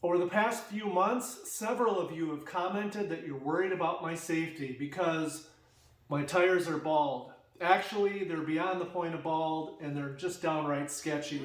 Over the past few months, several of you have commented that you're worried about my safety because my tires are bald. Actually, they're beyond the point of bald and they're just downright sketchy.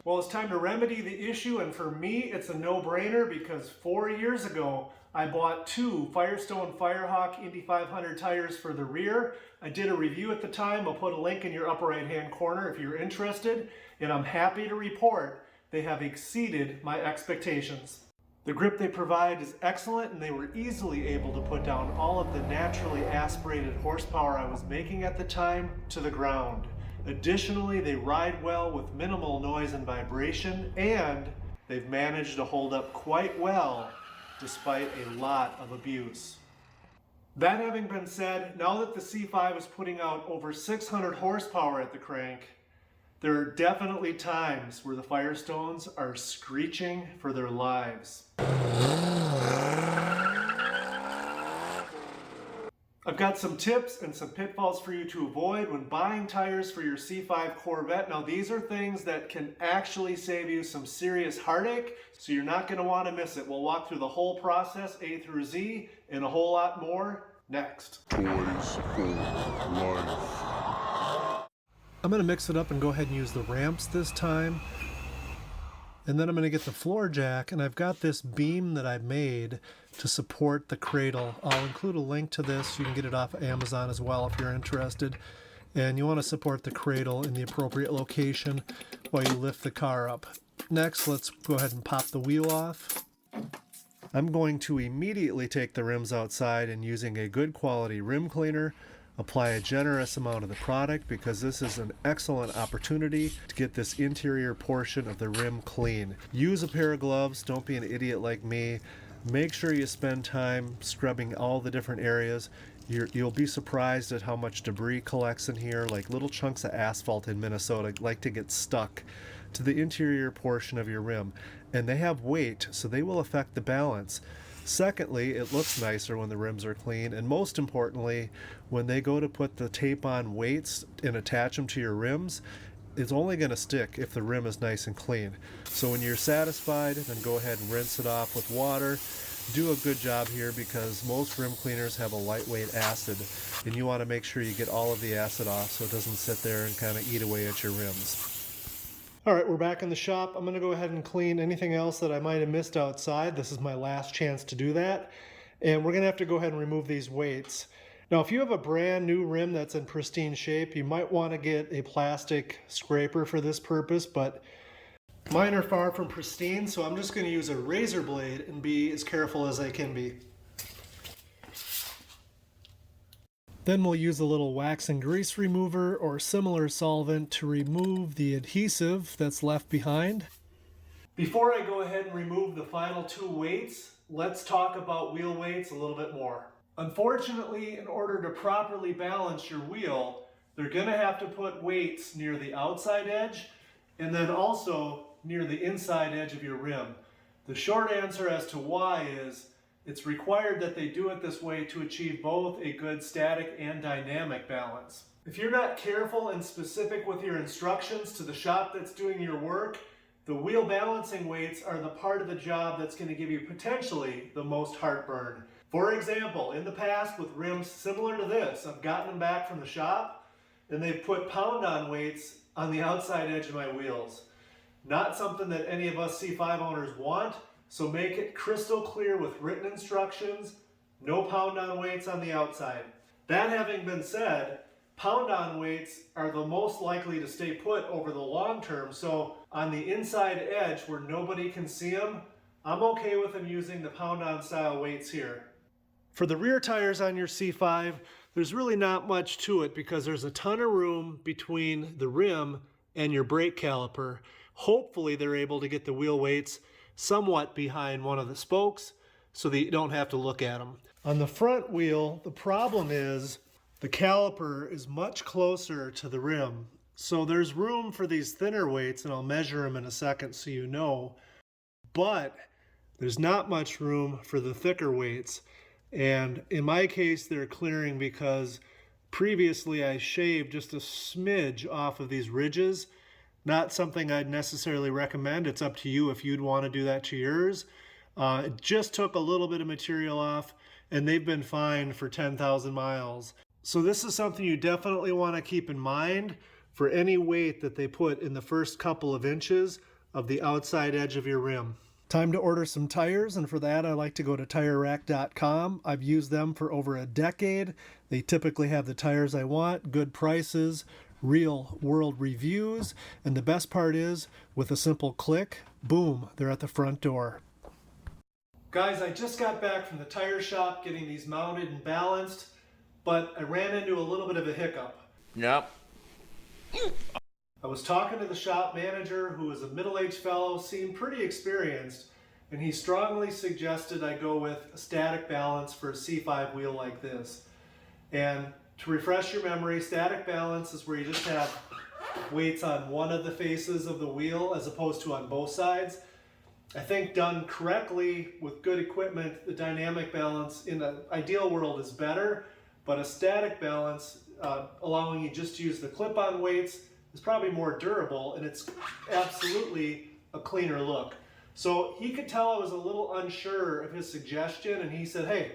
Well, it's time to remedy the issue, and for me, it's a no-brainer because 4 years ago, I bought two Firestone Firehawk Indy 500 tires for the rear. I did a review at the time. I'll put a link in your upper right-hand corner if you're interested, and I'm happy to report they have exceeded my expectations. The grip they provide is excellent, and they were easily able to put down all of the naturally aspirated horsepower I was making at the time to the ground. Additionally, they ride well with minimal noise and vibration, and they've managed to hold up quite well despite a lot of abuse. That having been said, now that the C5 is putting out over 600 horsepower at the crank, there are definitely times where the Firestones are screeching for their lives. I've got some tips and some pitfalls for you to avoid when buying tires for your C5 Corvette. Now, these are things that can actually save you some serious heartache, so you're not going to want to miss it. We'll walk through the whole process, A through Z, and a whole lot more next. Toys for life. I'm going to mix it up and go ahead and use the ramps this time. And then I'm going to get the floor jack, and I've got this beam that I've made to support the cradle. I'll include a link to this. You can get it off of Amazon as well if you're interested. And you want to support the cradle in the appropriate location while you lift the car up. Next, let's go ahead and pop the wheel off. I'm going to immediately take the rims outside and using a good quality rim cleaner, apply a generous amount of the product because this is an excellent opportunity to get this interior portion of the rim clean. Use a pair of gloves, don't be an idiot like me. Make sure you spend time scrubbing all the different areas. You'll be surprised at how much debris collects in here, like little chunks of asphalt in Minnesota like to get stuck to the interior portion of your rim. And they have weight, so they will affect the balance. Secondly, it looks nicer when the rims are clean, and most importantly, when they go to put the tape on weights and attach them to your rims, it's only going to stick if the rim is nice and clean. So when you're satisfied, then go ahead and rinse it off with water. Do a good job here because most rim cleaners have a lightweight acid, and you want to make sure you get all of the acid off so it doesn't sit there and kind of eat away at your rims. All right, we're back in the shop. I'm going to go ahead and clean anything else that I might have missed outside. This is my last chance to do that. And we're going to have to go ahead and remove these weights. Now, if you have a brand new rim that's in pristine shape, you might want to get a plastic scraper for this purpose, but mine are far from pristine, so I'm just going to use a razor blade and be as careful as I can be. Then we'll use a little wax and grease remover or similar solvent to remove the adhesive that's left behind. Before I go ahead and remove the final two weights, let's talk about wheel weights a little bit more. Unfortunately, in order to properly balance your wheel, they're going to have to put weights near the outside edge and then also near the inside edge of your rim. The short answer as to why is it's required that they do it this way to achieve both a good static and dynamic balance. If you're not careful and specific with your instructions to the shop that's doing your work, the wheel balancing weights are the part of the job that's going to give you potentially the most heartburn. For example, in the past with rims similar to this, I've gotten them back from the shop and they've put pound-on weights on the outside edge of my wheels. Not something that any of us C5 owners want. So make it crystal clear with written instructions, no pound-on weights on the outside. That having been said, pound-on weights are the most likely to stay put over the long term, so on the inside edge where nobody can see them, I'm okay with them using the pound-on style weights here. For the rear tires on your C5, there's really not much to it because there's a ton of room between the rim and your brake caliper. Hopefully they're able to get the wheel weights somewhat behind one of the spokes so that you don't have to look at them. On the front wheel, the problem is the caliper is much closer to the rim. So there's room for these thinner weights, and I'll measure them in a second so you know, but there's not much room for the thicker weights. And in my case, they're clearing because previously I shaved just a smidge off of these ridges. Not something I'd necessarily recommend. It's up to you if you'd want to do that to yours. It just took a little bit of material off, and they've been fine for 10,000 miles. So this is something you definitely want to keep in mind for any weight that they put in the first couple of inches of the outside edge of your rim. Time to order some tires, and for that I like to go to TireRack.com. I've used them for over a decade. They typically have the tires I want, good prices, real world reviews, and the best part is, with a simple click, boom, they're at the front door. Guys, I just got back from the tire shop getting these mounted and balanced, but I ran into a little bit of a hiccup. Yep. I was talking to the shop manager, who was a middle-aged fellow, seemed pretty experienced, and he strongly suggested I go with a static balance for a C5 wheel like this. And to refresh your memory, static balance is where you just have weights on one of the faces of the wheel as opposed to on both sides. I think done correctly with good equipment, the dynamic balance in an ideal world is better, but a static balance, allowing you just to use the clip-on weights, is probably more durable, and it's absolutely a cleaner look. So he could tell I was a little unsure of his suggestion, and he said, hey,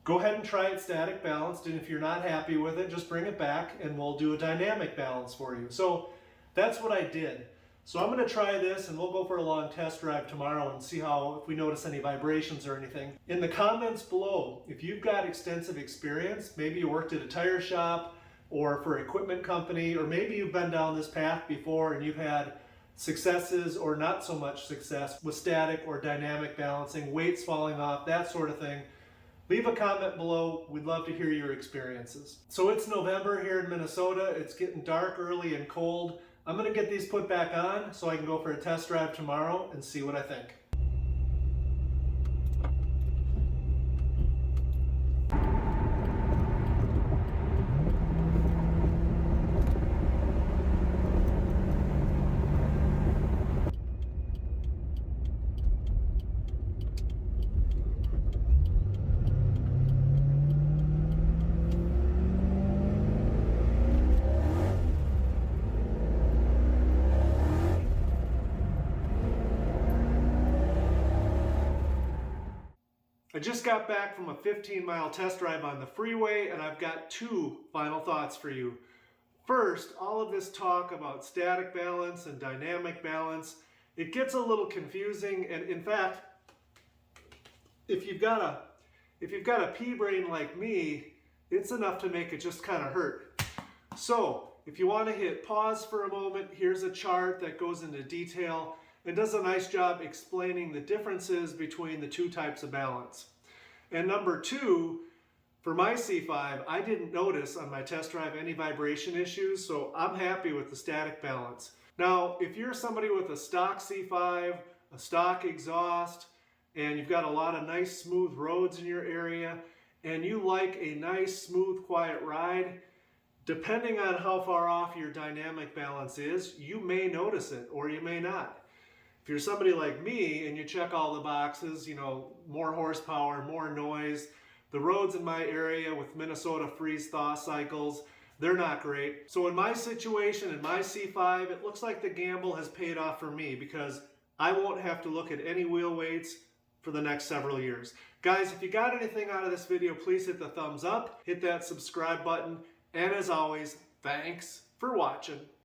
go ahead and try it static balanced, and if you're not happy with it, just bring it back and we'll do a dynamic balance for you. So that's what I did. So I'm going to try this, and we'll go for a long test drive tomorrow and see if we notice any vibrations or anything. In the comments below, if you've got extensive experience, maybe you worked at a tire shop or for an equipment company, or maybe you've been down this path before and you've had successes or not so much success with static or dynamic balancing, weights falling off, that sort of thing, leave a comment below. We'd love to hear your experiences. So it's November here in Minnesota. It's getting dark early and cold. I'm going to get these put back on so I can go for a test drive tomorrow and see what I think. I just got back from a 15-mile test drive on the freeway, and I've got two final thoughts for you. First, all of this talk about static balance and dynamic balance, it gets a little confusing, and in fact, if you've got a pea brain like me, it's enough to make it just kind of hurt. So, if you want to hit pause for a moment, here's a chart that goes into detail and does a nice job explaining the differences between the two types of balance. And number two, for my C5, I didn't notice on my test drive any vibration issues, so I'm happy with the static balance. Now, if you're somebody with a stock C5, a stock exhaust, and you've got a lot of nice smooth roads in your area, and you like a nice smooth quiet ride, depending on how far off your dynamic balance is, you may notice it or you may not. If you're somebody like me and you check all the boxes, you know, more horsepower, more noise, the roads in my area with Minnesota freeze-thaw cycles, they're not great. So in my situation, in my C5, it looks like the gamble has paid off for me because I won't have to look at any wheel weights for the next several years. Guys, if you got anything out of this video, please hit the thumbs up, hit that subscribe button, and as always, thanks for watching.